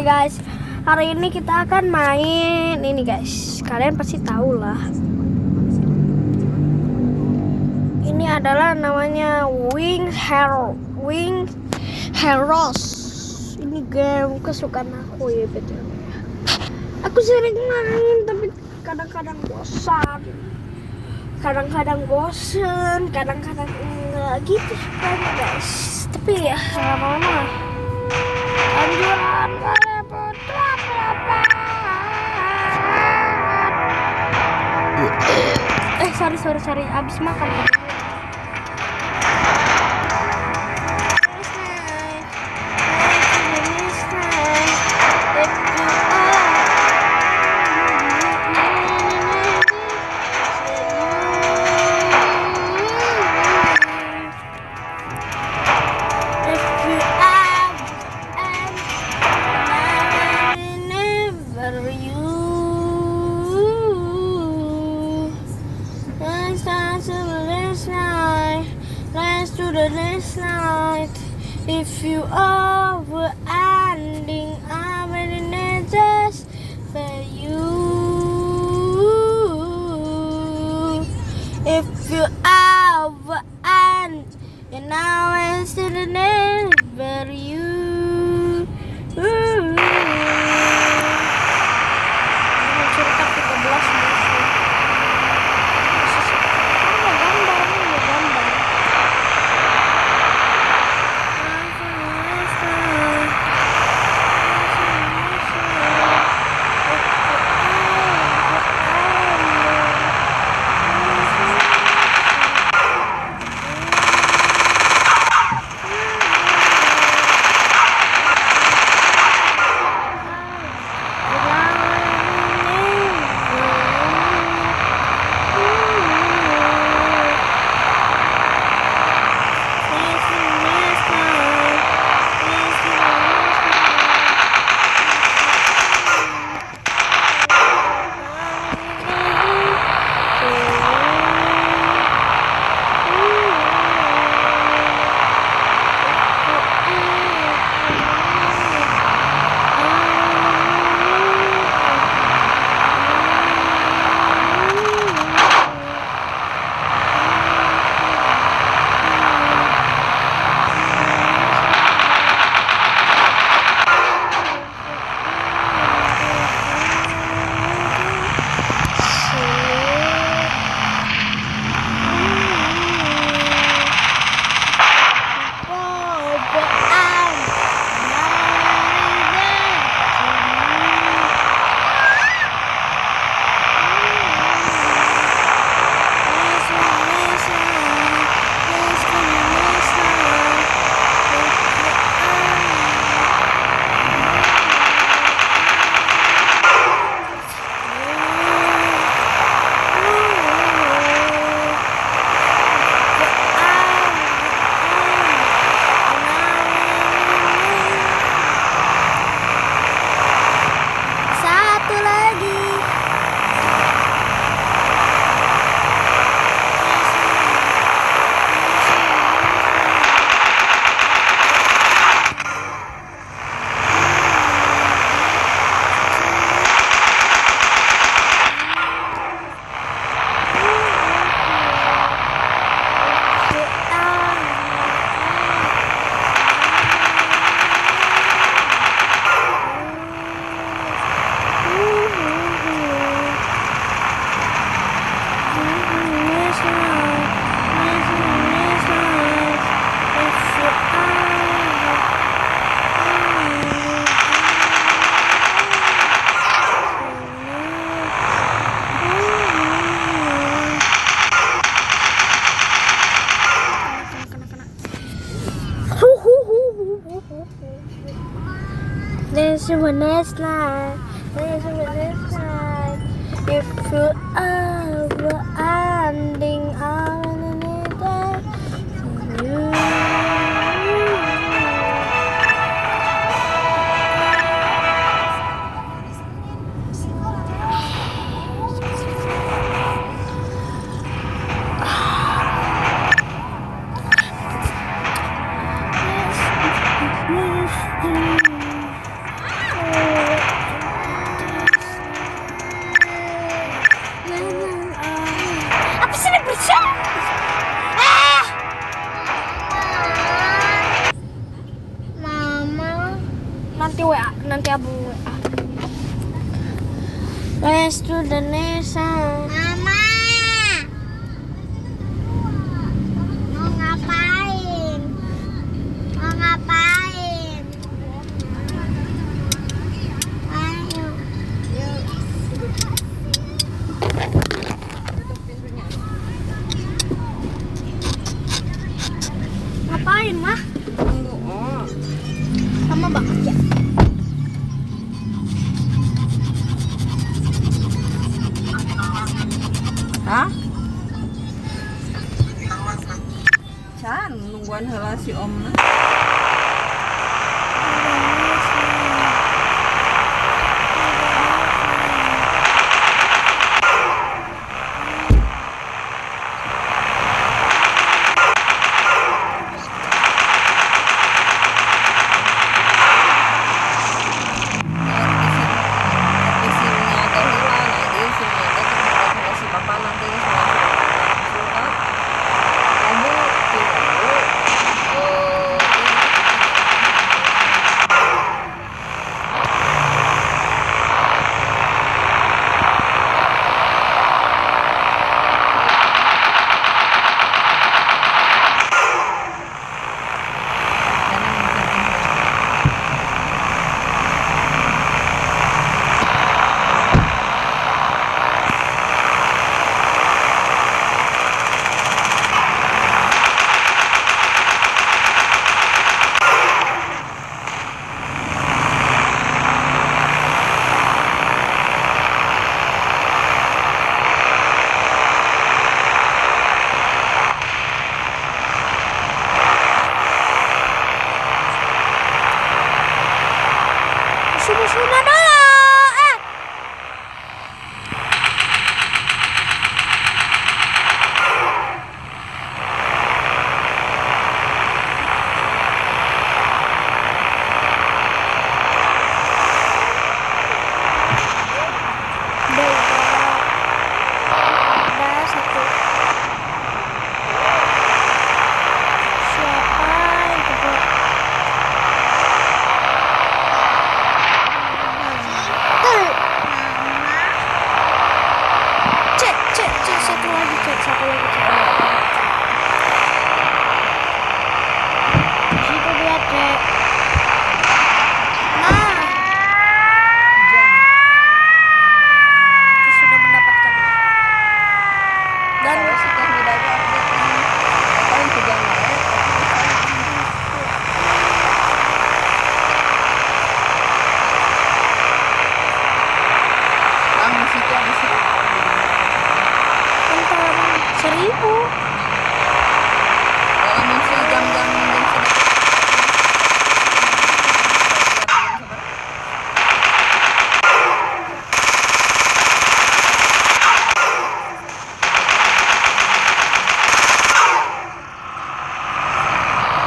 Oke guys, hari ini kita akan main ini guys. Kalian pasti tahu lah. Ini adalah namanya Wing Heroes. Ini game kesukaan aku ya betul. Aku sering main tapi kadang-kadang bosan. Kadang-kadang enggak gitu sukanya guys. Tapi ya lama-lama anjuran sorry abis makan. Last night, if you are ending, I'm in it just for you. If you are end, and now I'm still in it for you. Cerita 13 There's a next night. If you are ending, I'm in it for you. Nanti WA, nanti Abu WA. Let's do the next song. Mama, mau ngapain? Mau ngapain? Ayo. Ngapain, Mah? Sama banget ya. Hah? Can nungguan heula si omna. Sudah dulu. Ada satu. Siapa itu, Bu? Cek, satu lagi, Cek. Di situ dia, Cek. Nah, itu sudah mendapatkan. Dan tentang 1000.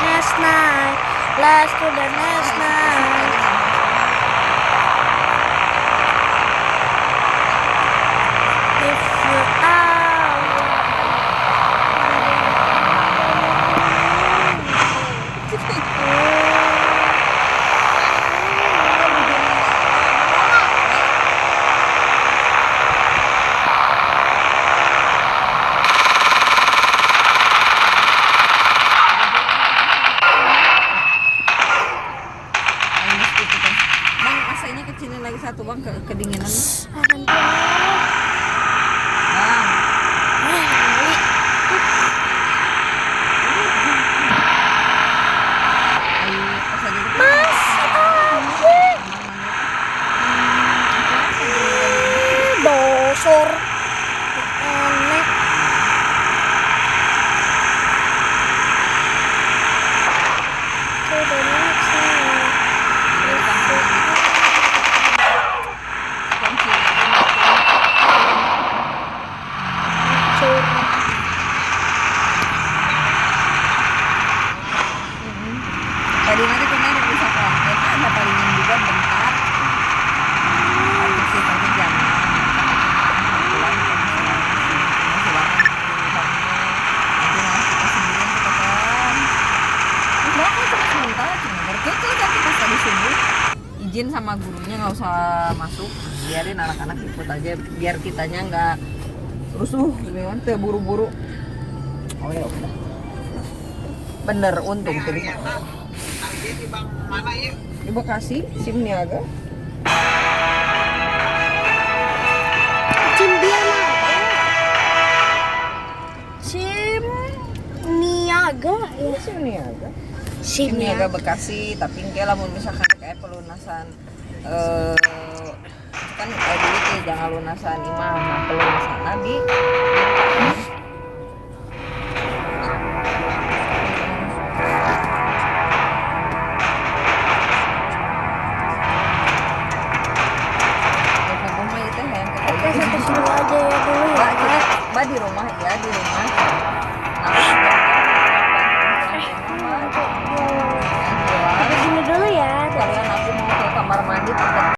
Next night, let's do the next night. If you Bang, AC-nya kecilin lagi satu bang, kedinginan. Bang. Mas, dosor. Enek. Sudah next night. izin sama gurunya, nggak usah masuk, biarin anak-anak ikut aja biar kitanya nggak rusuh gimana teh buru-buru. Oh ya udah bener, untung tuh di Bekasi SIM Niaga. SIM Niaga ya. SIM Niaga, SIM SIM Niaga Bekasi, tapi kayak lamun misalkan kayak pelunasan kan kayak dulu tuh jangan lunasan imam, nah pelunasan nabi. Oke, sampai sini aja ya dulu ya. Mbak di rumah ya, di rumah